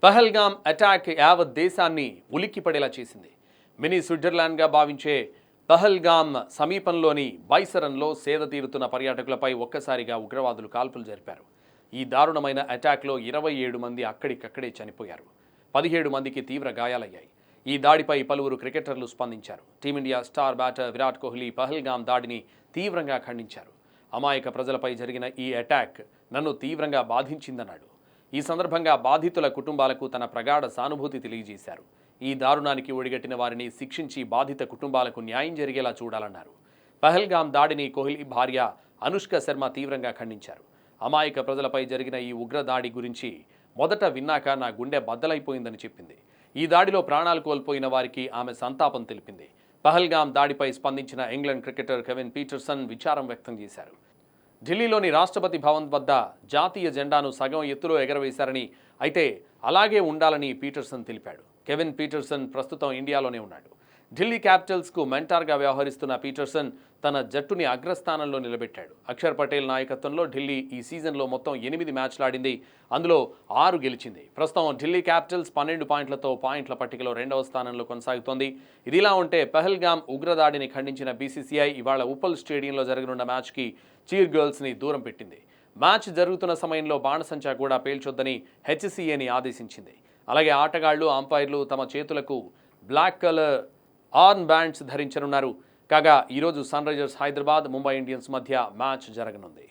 Pahalgam attack యావత్ దేశాన్ని ఉలిక్కిపడేలా చేసింది. మినీ స్విట్జర్లాండ్గా భావించే పహల్గామ్ సమీపంలోని బైసరన్లో సేద తీరుతున్న పర్యాటకులపై ఒక్కసారిగా ఉగ్రవాదులు కాల్పులు జరిపారు. ఈ దారుణమైన అటాక్లో 27 మంది అక్కడికక్కడే చనిపోయారు. 17 మందికి తీవ్ర గాయాలయ్యాయి. ఈ దాడిపై పలువురు క్రికెటర్లు స్పందించారు. Team India star batter Virat Kohli Pahalgam దాడిని తీవ్రంగా ఖండించారు. అమాయక ప్రజలపై జరిగిన ఈ అటాక్ నన్ను తీవ్రంగా బాధించిందన్నాడు. ఈ సందర్భంగా బాధితుల కుటుంబాలకు తన ప్రగాఢ సానుభూతి తెలియజేశారు. ఈ దారుణానికి ఒడిగట్టిన వారిని శిక్షించి బాధిత కుటుంబాలకు న్యాయం జరిగేలా చూడాలన్నారు. పహల్గామ్ దాడిని కోహ్లీ భార్య అనుష్క శర్మ తీవ్రంగా ఖండించారు. అమాయక ప్రజలపై జరిగిన ఈ ఉగ్రదాడి గురించి మొదట విన్నాక నా గుండె బద్దలైపోయిందని చెప్పింది. ఈ దాడిలో ప్రాణాలు కోల్పోయిన వారికి ఆమె సంతాపం తెలిపింది. పహల్గామ్ దాడిపై స్పందించిన ఇంగ్లాండ్ క్రికెటర్ కెవిన్ పీటర్సన్ విచారం వ్యక్తం చేశారు. ఢిల్లీలోని రాష్ట్రపతి భవన్ వద్ద జాతీయ జెండాను సగం ఎత్తులో ఎగరవేశారని, అయితే అలాగే ఉండాలని పీటర్సన్ తెలిపాడు. కెవిన్ పీటర్సన్ ప్రస్తుతం ఇండియాలోనే ఉన్నాడు. ఢిల్లీ క్యాపిటల్స్కు మెంటార్గా వ్యవహరిస్తున్న పీటర్సన్ తన జట్టుని అగ్రస్థానంలో నిలబెట్టాడు. అక్షర్ పటేల్ నాయకత్వంలో ఢిల్లీ ఈ సీజన్లో మొత్తం 8 మ్యాచ్లాడింది. అందులో 6 గెలిచింది. ప్రస్తుతం ఢిల్లీ క్యాపిటల్స్ 12 పాయింట్లతో పాయింట్ల పట్టికలో 2వ స్థానంలో కొనసాగుతోంది. ఇదిలా ఉంటే పహల్గామ్ ఉగ్రదాడిని ఖండించిన బీసీసీఐ ఇవాళ ఉప్పల్ స్టేడియంలో జరగనున్న మ్యాచ్కి చీర్ గర్ల్స్ని దూరం పెట్టింది. మ్యాచ్ జరుగుతున్న సమయంలో బాణసంచా కూడా పేల్చొద్దని హెచ్సీఏని ఆదేశించింది. అలాగే ఆటగాళ్లు, అంపైర్లు తమ చేతులకు బ్లాక్ కలర్ ఆర్మ్ బ్యాండ్స్ ధరించనున్నారు. కాగా ఈరోజు Sunrisers Hyderabad, Mumbai Indians మధ్య మ్యాచ్ జరగనుంది.